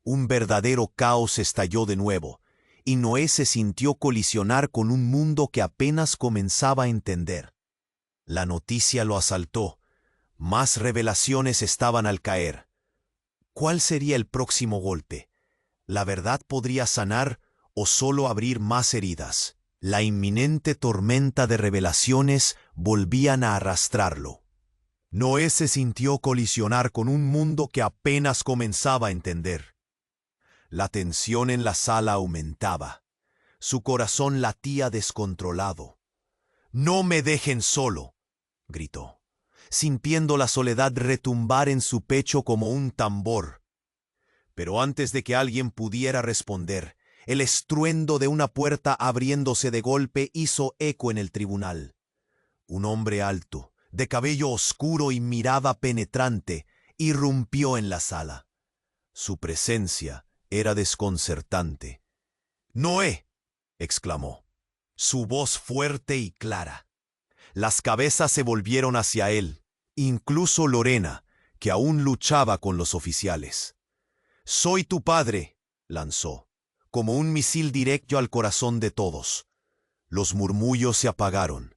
Un verdadero caos estalló de nuevo, y Noé se sintió colisionar con un mundo que apenas comenzaba a entender. La noticia lo asaltó. Más revelaciones estaban al caer. ¿Cuál sería el próximo golpe? ¿La verdad podría sanar o solo abrir más heridas? La inminente tormenta de revelaciones volvían a arrastrarlo. Noé se sintió colisionar con un mundo que apenas comenzaba a entender. La tensión en la sala aumentaba. Su corazón latía descontrolado. «No me dejen solo», gritó, sintiendo la soledad retumbar en su pecho como un tambor. Pero antes de que alguien pudiera responder, el estruendo de una puerta abriéndose de golpe hizo eco en el tribunal. Un hombre alto, de cabello oscuro y mirada penetrante, irrumpió en la sala. Su presencia era desconcertante. «¡Noé!», exclamó, su voz fuerte y clara. Las cabezas se volvieron hacia él, incluso Lorena, que aún luchaba con los oficiales. «Soy tu padre», lanzó, como un misil directo al corazón de todos. Los murmullos se apagaron.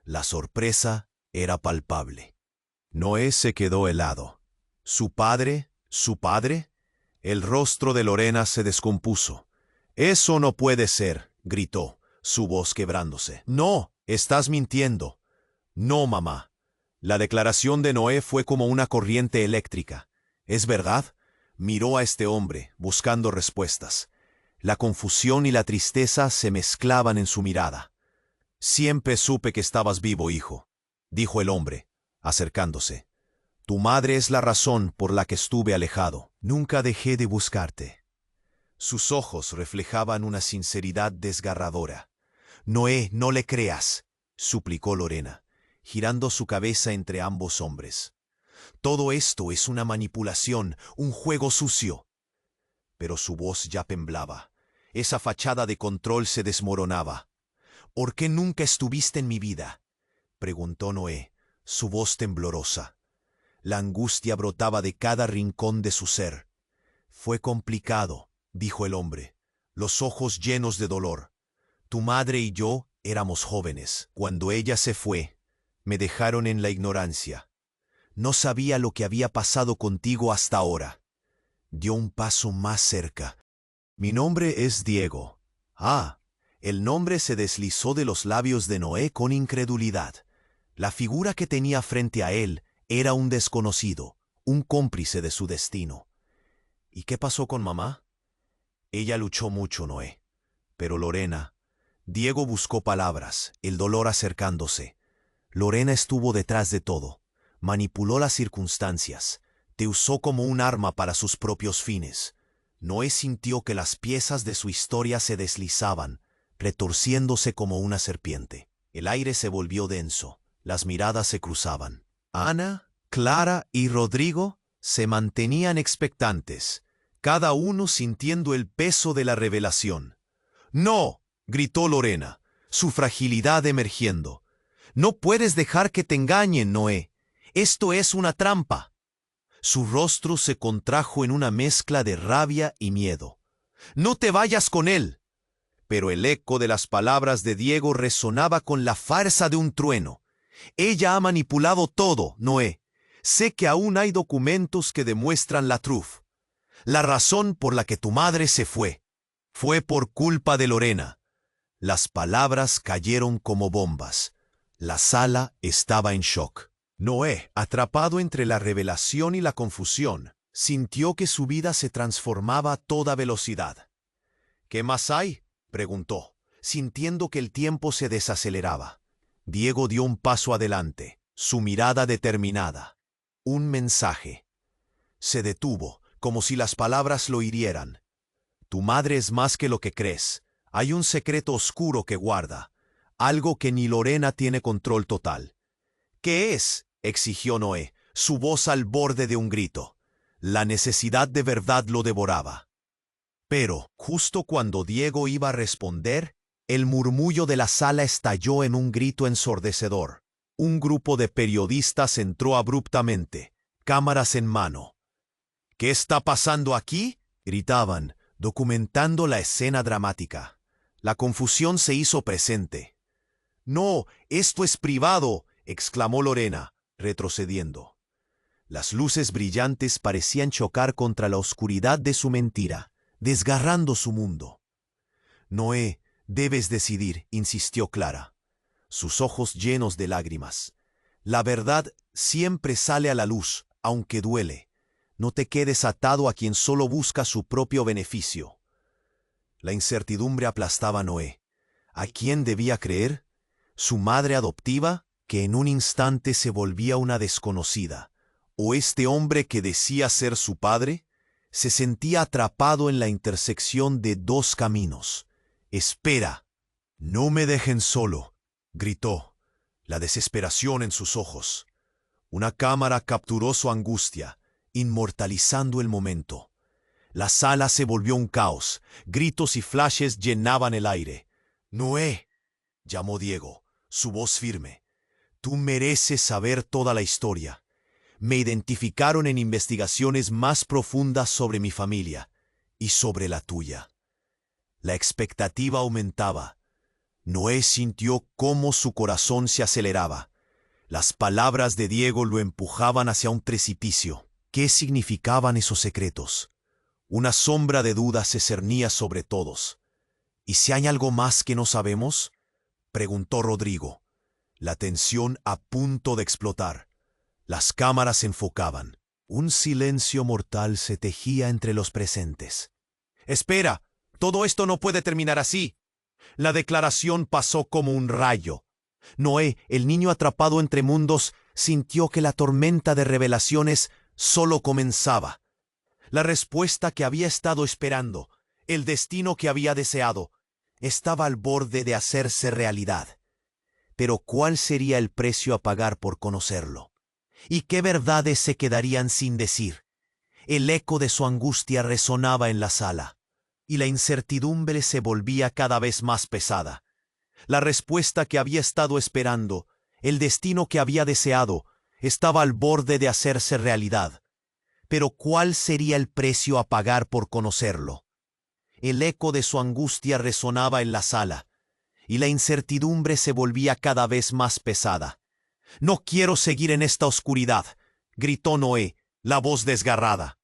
La sorpresa era palpable. Noé se quedó helado. ¿Su padre? ¿Su padre? El rostro de Lorena se descompuso. «Eso no puede ser», gritó, su voz quebrándose. «No, estás mintiendo». «No, mamá». La declaración de Noé fue como una corriente eléctrica. «¿Es verdad?». Miró a este hombre, buscando respuestas. La confusión y la tristeza se mezclaban en su mirada. «Siempre supe que estabas vivo, hijo», dijo el hombre, acercándose. Tu madre es la razón por la que estuve alejado. Nunca dejé de buscarte. Sus ojos reflejaban una sinceridad desgarradora. Noé, no le creas, suplicó Lorena, girando su cabeza entre ambos hombres. Todo esto es una manipulación, un juego sucio. Pero su voz ya temblaba. Esa fachada de control se desmoronaba. ¿Por qué nunca estuviste en mi vida?, preguntó Noé, su voz temblorosa. La angustia brotaba de cada rincón de su ser. Fue complicado, dijo el hombre, los ojos llenos de dolor. Tu madre y yo éramos jóvenes. Cuando ella se fue, me dejaron en la ignorancia. No sabía lo que había pasado contigo hasta ahora. Dio un paso más cerca. Mi nombre es Diego. Ah, el nombre se deslizó de los labios de Noé con incredulidad. La figura que tenía frente a él era un desconocido, un cómplice de su destino. ¿Y qué pasó con mamá? Ella luchó mucho, Noé. Pero Lorena... Diego buscó palabras, el dolor acercándose. Lorena estuvo detrás de todo. Manipuló las circunstancias. Te usó como un arma para sus propios fines. Noé sintió que las piezas de su historia se deslizaban, retorciéndose como una serpiente. El aire se volvió denso. Las miradas se cruzaban. Ana, Clara y Rodrigo se mantenían expectantes, cada uno sintiendo el peso de la revelación. ¡No!, gritó Lorena, su fragilidad emergiendo. «No puedes dejar que te engañen, Noé. Esto es una trampa». Su rostro se contrajo en una mezcla de rabia y miedo. «No te vayas con él». Pero el eco de las palabras de Diego resonaba con la fuerza de un trueno. «Ella ha manipulado todo, Noé. Sé que aún hay documentos que demuestran la truf. La razón por la que tu madre se fue por culpa de Lorena». Las palabras cayeron como bombas. La sala estaba en shock. Noé, atrapado entre la revelación y la confusión, sintió que su vida se transformaba a toda velocidad. «¿Qué más hay?», preguntó, sintiendo que el tiempo se desaceleraba. Diego dio un paso adelante, su mirada determinada. Un mensaje. Se detuvo, como si las palabras lo hirieran. «Tu madre es más que lo que crees. Hay un secreto oscuro que guarda, algo que ni Lorena tiene control total». «¿Qué es?», exigió Noé, su voz al borde de un grito. La necesidad de verdad lo devoraba. Pero, justo cuando Diego iba a responder, el murmullo de la sala estalló en un grito ensordecedor. Un grupo de periodistas entró abruptamente, cámaras en mano. «¿Qué está pasando aquí?», gritaban, documentando la escena dramática. La confusión se hizo presente. «No, esto es privado», exclamó Lorena, retrocediendo. Las luces brillantes parecían chocar contra la oscuridad de su mentira, desgarrando su mundo. «Noé, debes decidir», insistió Clara, sus ojos llenos de lágrimas. «La verdad siempre sale a la luz, aunque duele. No te quedes atado a quien solo busca su propio beneficio». La incertidumbre aplastaba a Noé. ¿A quién debía creer? ¿Su madre adoptiva, que en un instante se volvía una desconocida? ¿O este hombre que decía ser su padre? Se sentía atrapado en la intersección de dos caminos. «Espera». «No me dejen solo», gritó, la desesperación en sus ojos. Una cámara capturó su angustia, inmortalizando el momento. La sala se volvió un caos. Gritos y flashes llenaban el aire. «Noé», llamó Diego, su voz firme, «tú mereces saber toda la historia. Me identificaron en investigaciones más profundas sobre mi familia y sobre la tuya». La expectativa aumentaba. Noé sintió cómo su corazón se aceleraba. Las palabras de Diego lo empujaban hacia un precipicio. ¿Qué significaban esos secretos? Una sombra de duda se cernía sobre todos. «¿Y si hay algo más que no sabemos?», preguntó Rodrigo, la tensión a punto de explotar. Las cámaras se enfocaban. Un silencio mortal se tejía entre los presentes. «Espera, todo esto no puede terminar así». La declaración pasó como un rayo. Noé, el niño atrapado entre mundos, sintió que la tormenta de revelaciones solo comenzaba. La respuesta que había estado esperando, el destino que había deseado, estaba al borde de hacerse realidad. Pero ¿cuál sería el precio a pagar por conocerlo? ¿Y qué verdades se quedarían sin decir? El eco de su angustia resonaba en la sala, y la incertidumbre se volvía cada vez más pesada. La respuesta que había estado esperando, el destino que había deseado, estaba al borde de hacerse realidad. Pero ¿cuál sería el precio a pagar por conocerlo? El eco de su angustia resonaba en la sala, y la incertidumbre se volvía cada vez más pesada. «No quiero seguir en esta oscuridad», gritó Noé, la voz desgarrada.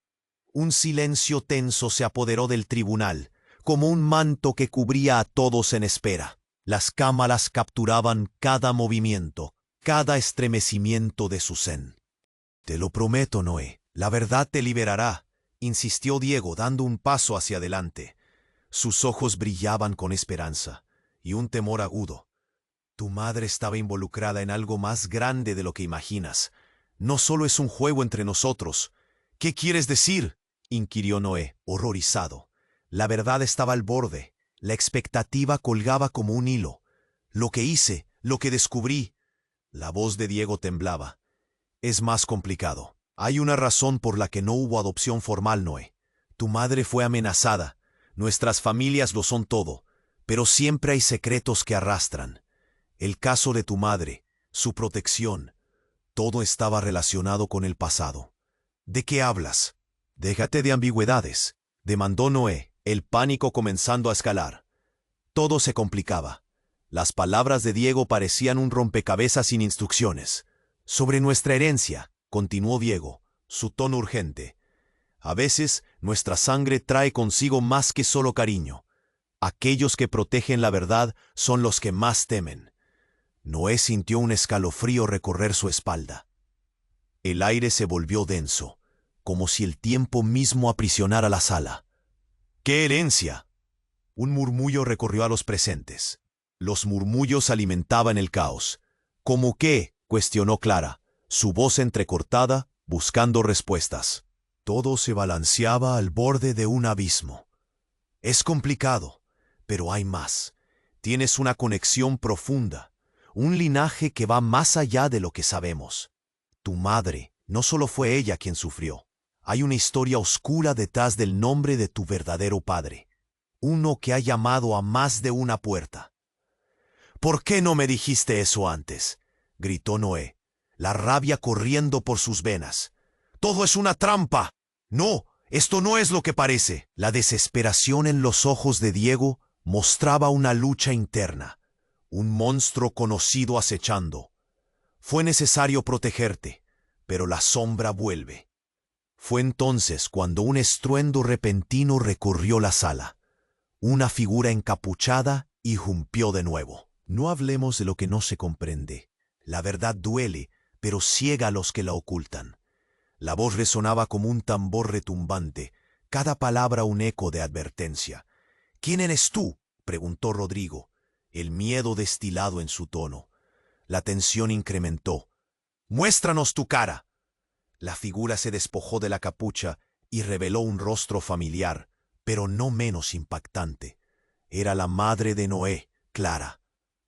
Un silencio tenso se apoderó del tribunal, como un manto que cubría a todos en espera. Las cámaras capturaban cada movimiento, cada estremecimiento de su zen. «Te lo prometo, Noé, la verdad te liberará», insistió Diego, dando un paso hacia adelante. Sus ojos brillaban con esperanza y un temor agudo. «Tu madre estaba involucrada en algo más grande de lo que imaginas. No solo es un juego entre nosotros». «¿Qué quieres decir?», inquirió Noé, horrorizado. La verdad estaba al borde. La expectativa colgaba como un hilo. «Lo que hice, lo que descubrí». La voz de Diego temblaba. «Es más complicado. Hay una razón por la que no hubo adopción formal, Noé. Tu madre fue amenazada. Nuestras familias lo son todo, pero siempre hay secretos que arrastran. El caso de tu madre, su protección, todo estaba relacionado con el pasado». «¿De qué hablas?». «Déjate de ambigüedades», demandó Noé, el pánico comenzando a escalar. Todo se complicaba. Las palabras de Diego parecían un rompecabezas sin instrucciones. «Sobre nuestra herencia», continuó Diego, su tono urgente. «A veces nuestra sangre trae consigo más que solo cariño. Aquellos que protegen la verdad son los que más temen». Noé sintió un escalofrío recorrer su espalda. El aire se volvió denso, como si el tiempo mismo aprisionara la sala. «¿Qué herencia?». Un murmullo recorrió a los presentes. Los murmullos alimentaban el caos. «¿Cómo qué?», cuestionó Clara, su voz entrecortada, buscando respuestas. Todo se balanceaba al borde de un abismo. «Es complicado, pero hay más. Tienes una conexión profunda, un linaje que va más allá de lo que sabemos. Tu madre, no solo fue ella quien sufrió. Hay una historia oscura detrás del nombre de tu verdadero padre. Uno que ha llamado a más de una puerta». «¿Por qué no me dijiste eso antes?», gritó Noé, la rabia corriendo por sus venas. «Todo es una trampa». «No, esto no es lo que parece». La desesperación en los ojos de Diego mostraba una lucha interna, un monstruo conocido acechando. «Fue necesario protegerte, pero la sombra vuelve». Fue entonces cuando un estruendo repentino recorrió la sala. Una figura encapuchada irrumpió de nuevo. «No hablemos de lo que no se comprende. La verdad duele, pero ciega a los que la ocultan». La voz resonaba como un tambor retumbante, cada palabra un eco de advertencia. «¿Quién eres tú?», preguntó Rodrigo, el miedo destilado en su tono. La tensión incrementó. «Muéstranos tu cara». La figura se despojó de la capucha y reveló un rostro familiar, pero no menos impactante. Era la madre de Noé, Clara.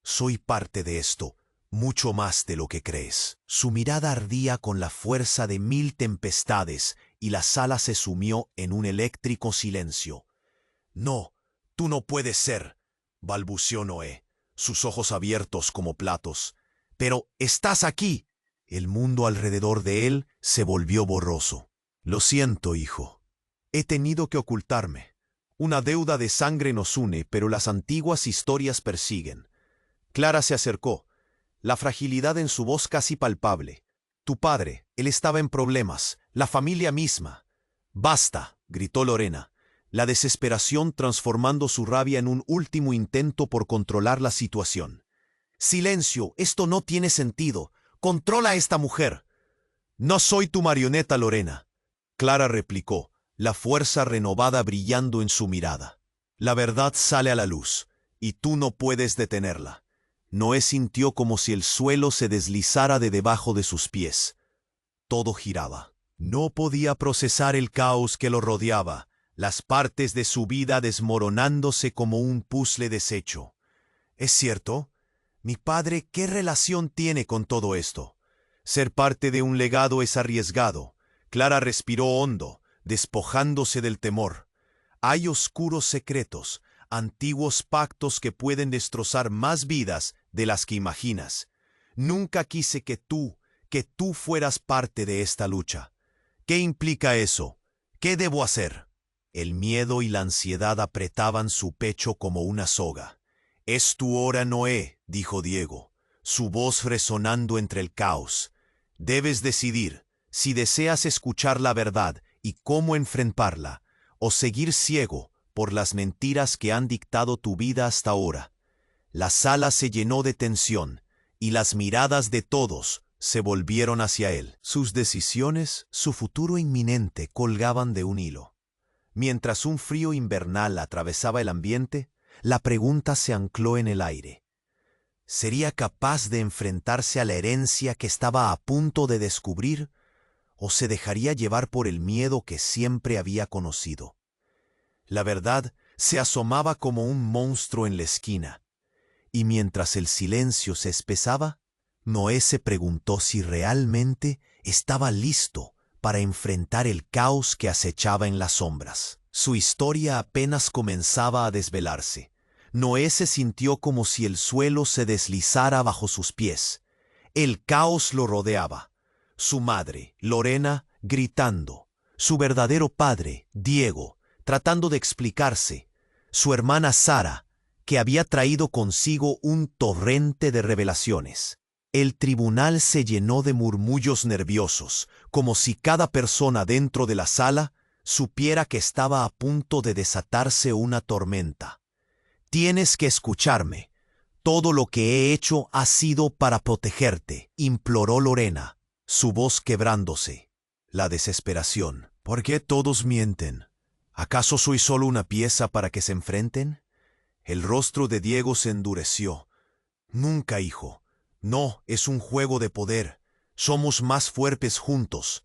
«Soy parte de esto, mucho más de lo que crees». Su mirada ardía con la fuerza de 1000 tempestades y la sala se sumió en un eléctrico silencio. «No, tú no puedes ser», balbuceó Noé, sus ojos abiertos como platos. «Pero estás aquí». El mundo alrededor de él se volvió borroso. «Lo siento, hijo. He tenido que ocultarme. Una deuda de sangre nos une, pero las antiguas historias persiguen». Clara se acercó, la fragilidad en su voz casi palpable. «Tu padre, él estaba en problemas, la familia misma». «Basta», gritó Lorena, la desesperación transformando su rabia en un último intento por controlar la situación. «Silencio, esto no tiene sentido. Controla a esta mujer». «No soy tu marioneta, Lorena», Clara replicó, la fuerza renovada brillando en su mirada. «La verdad sale a la luz, y tú no puedes detenerla. Noé sintió como si el suelo se deslizara de debajo de sus pies. Todo giraba. No podía procesar el caos que lo rodeaba, las partes de su vida desmoronándose como un puzzle deshecho. ¿Es cierto? Mi padre, ¿qué relación tiene con todo esto? Ser parte de un legado es arriesgado. Clara respiró hondo, despojándose del temor. Hay oscuros secretos, antiguos pactos que pueden destrozar más vidas de las que imaginas. Nunca quise que tú fueras parte de esta lucha. ¿Qué implica eso? ¿Qué debo hacer? El miedo y la ansiedad apretaban su pecho como una soga. «Es tu hora, Noé», dijo Diego, su voz resonando entre el caos. «Debes decidir si deseas escuchar la verdad y cómo enfrentarla, o seguir ciego por las mentiras que han dictado tu vida hasta ahora». La sala se llenó de tensión, y las miradas de todos se volvieron hacia él. Sus decisiones, su futuro inminente, colgaban de un hilo. Mientras un frío invernal atravesaba el ambiente, la pregunta se ancló en el aire. ¿Sería capaz de enfrentarse a la herencia que estaba a punto de descubrir, o se dejaría llevar por el miedo que siempre había conocido? La verdad se asomaba como un monstruo en la esquina, y mientras el silencio se espesaba, Noé se preguntó si realmente estaba listo para enfrentar el caos que acechaba en las sombras. Su historia apenas comenzaba a desvelarse. Noé se sintió como si el suelo se deslizara bajo sus pies. El caos lo rodeaba. Su madre, Lorena, gritando. Su verdadero padre, Diego, tratando de explicarse. Su hermana Sara, que había traído consigo un torrente de revelaciones. El tribunal se llenó de murmullos nerviosos, como si cada persona dentro de la sala supiera que estaba a punto de desatarse una tormenta. «Tienes que escucharme. Todo lo que he hecho ha sido para protegerte», imploró Lorena, su voz quebrándose. La desesperación. «¿Por qué todos mienten? ¿Acaso soy solo una pieza para que se enfrenten?» El rostro de Diego se endureció. «Nunca, hijo. No, es un juego de poder. Somos más fuertes juntos.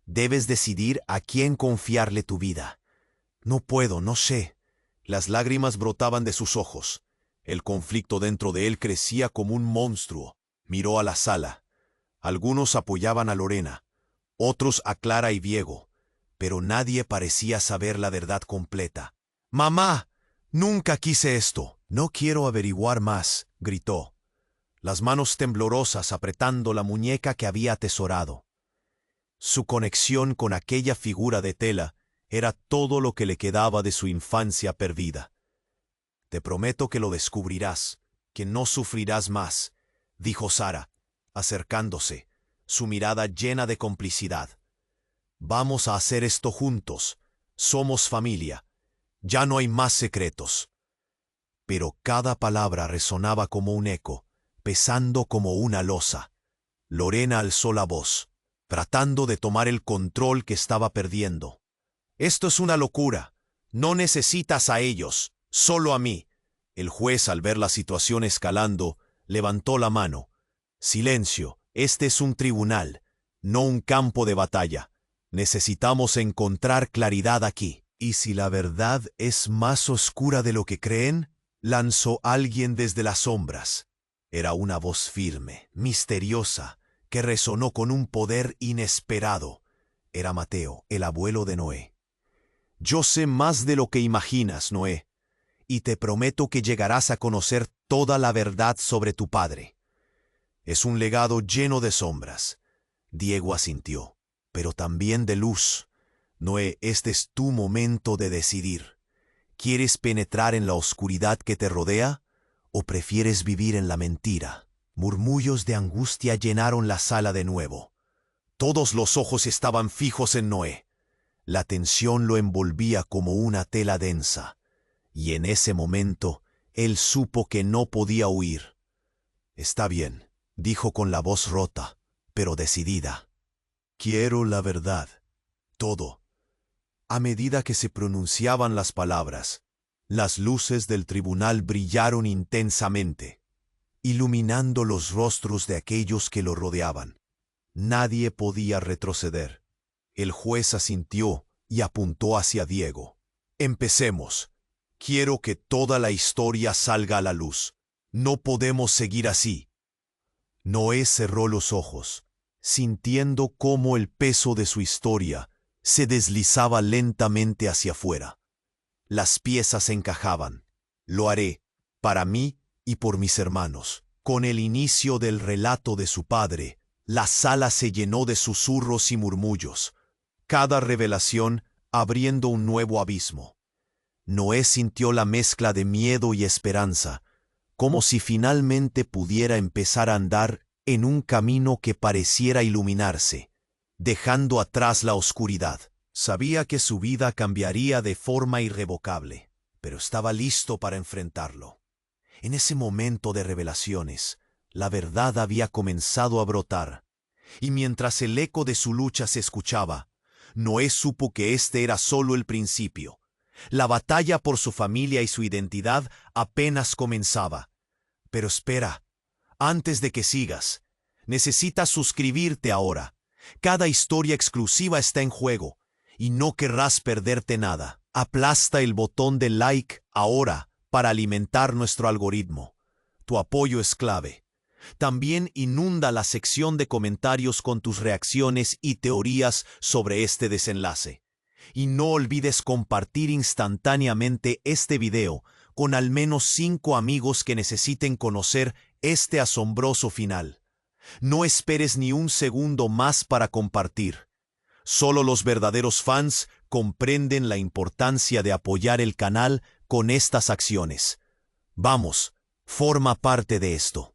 Debes decidir a quién confiarle tu vida». «No puedo, no sé». Las lágrimas brotaban de sus ojos. El conflicto dentro de él crecía como un monstruo. Miró a la sala. Algunos apoyaban a Lorena, otros a Clara y Diego, pero nadie parecía saber la verdad completa. «Mamá, nunca quise esto». «No quiero averiguar más», gritó, las manos temblorosas apretando la muñeca que había atesorado. Su conexión con aquella figura de tela era todo lo que le quedaba de su infancia perdida. «Te prometo que lo descubrirás, que no sufrirás más», dijo Sara, acercándose, su mirada llena de complicidad. «Vamos a hacer esto juntos. Somos familia. Ya no hay más secretos». Pero cada palabra resonaba como un eco, pesando como una losa. Lorena alzó la voz, tratando de tomar el control que estaba perdiendo. «Esto es una locura. No necesitas a ellos, solo a mí». El juez, al ver la situación escalando, levantó la mano. «Silencio, este es un tribunal, no un campo de batalla. Necesitamos encontrar claridad aquí». «¿Y si la verdad es más oscura de lo que creen?», lanzó alguien desde las sombras. Era una voz firme, misteriosa, que resonó con un poder inesperado. Era Mateo, el abuelo de Noé. «Yo sé más de lo que imaginas, Noé, y te prometo que llegarás a conocer toda la verdad sobre tu padre. Es un legado lleno de sombras». Diego asintió, «pero también de luz. Noé, este es tu momento de decidir. ¿Quieres penetrar en la oscuridad que te rodea o prefieres vivir en la mentira?» Murmullos de angustia llenaron la sala de nuevo. Todos los ojos estaban fijos en Noé. La tensión lo envolvía como una tela densa, y en ese momento él supo que no podía huir. «Está bien», dijo con la voz rota, pero decidida. «Quiero la verdad. Todo». A medida que se pronunciaban las palabras, las luces del tribunal brillaron intensamente. iluminando los rostros de aquellos que lo rodeaban. Nadie podía retroceder. El juez asintió y apuntó hacia Diego. Empecemos. Quiero que toda la historia salga a la luz. No podemos seguir así. Noé cerró los ojos, sintiendo cómo el peso de su historia se deslizaba lentamente hacia afuera. Las piezas encajaban. Lo haré, para mí y por mis hermanos. Con el inicio del relato de su padre, la sala se llenó de susurros y murmullos, cada revelación abriendo un nuevo abismo. Noé sintió la mezcla de miedo y esperanza, como si finalmente pudiera empezar a andar en un camino que pareciera iluminarse, dejando atrás la oscuridad. Sabía que su vida cambiaría de forma irrevocable, pero estaba listo para enfrentarlo. En ese momento de revelaciones, la verdad había comenzado a brotar, y mientras el eco de su lucha se escuchaba, Noé supo que este era solo el principio. La batalla por su familia y su identidad apenas comenzaba. Pero espera, antes de que sigas, necesitas suscribirte ahora. Cada historia exclusiva está en juego, y no querrás perderte nada. Aplasta el botón de like ahora para alimentar nuestro algoritmo. Tu apoyo es clave. También inunda la sección de comentarios con tus reacciones y teorías sobre este desenlace. Y no olvides compartir instantáneamente este video con al menos 5 amigos que necesiten conocer este asombroso final. No esperes ni un segundo más para compartir. Solo los verdaderos fans comprenden la importancia de apoyar el canal con estas acciones. Vamos, forma parte de esto.